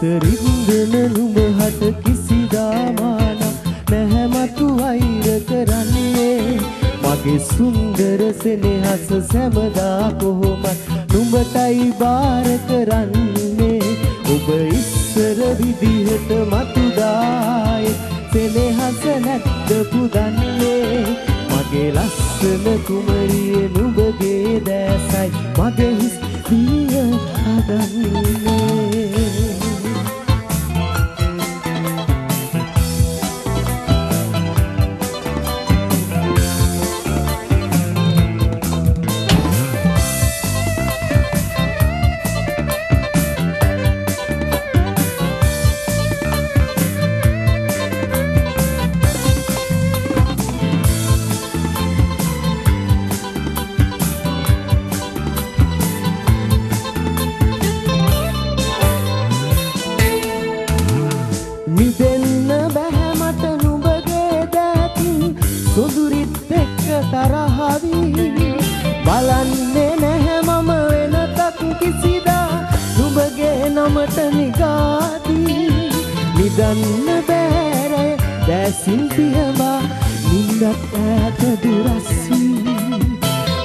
සිතරින්දන නුඹ හට කිසිදාමාන නැහැ මතු වෛර කරන්නේ මගේ සුන්දර සෙනෙහස සැමදා කොහොමත් නුඹටයි බාර කරන්නේ ඔබ ඉස්සර විදිහට මතුදායි සෙනෙහස නැද්ද පුදන්නේ මගේ ලස්සන කුමරිය නුඹගේ දැසයි මගේ හිස් දිය හදන්නේ මිදෙන්න බැහැ මට නුඹගේ දැතින් සොඳුරිත් එක්ක තරහවි බලන්නේ නැහැ මම වෙනතක් කිසිදා නුඹගේ නමට නිගාදී නිදන්න බෑරය දැසින් පියවා නින්දත් ඈත දුරස්වී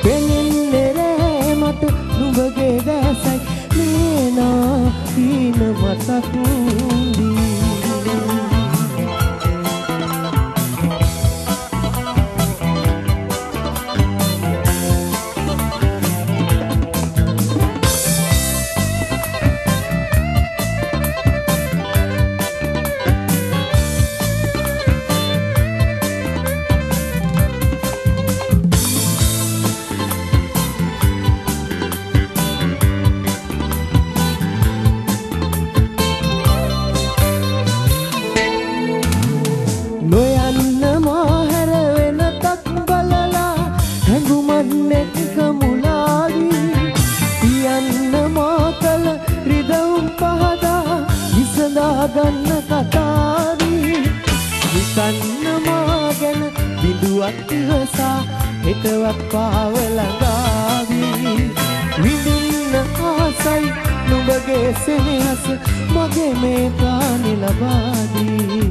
පෙනෙන්නේ රෑ මට නුඹගේ දැසයි නේනා හීන මතක් නොයන්න මාහැර වෙනතක් බලලා හැඟුමන් එක්ක මුලාවී තියන්න මා කල රිදවුම් පහදා විසඳා ගන්න කතාවී හිතන්න මා ගැන බිඳුවක් ඉවසා හෙටවත් පාව ළඟාවී විඳින්න ආසයි නුඹගේ සෙනෙහස මගේ මේ ප්‍රාණි ලබාදී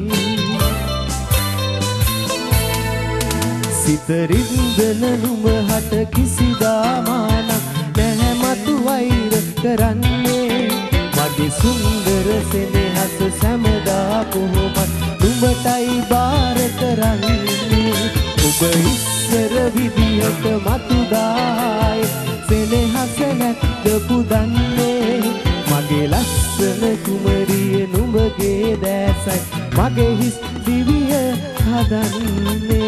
සිතරින්දන නුඹ හට කිසිදාමාන නැහැ මතු වෛර කරන්නේ මගේ සුන්දර සෙනෙහස සැමදා කොහොමත් නුඹටයි බාර කරන්නේ ඔබ ඉස්සර විදිහට මතුදායි සෙනෙහස නැද්ද පුදන්නේ මගේ ලස්සන කුමරිය නුඹගේ දැසයි මගේ හිස් දිවිය හදන්නේ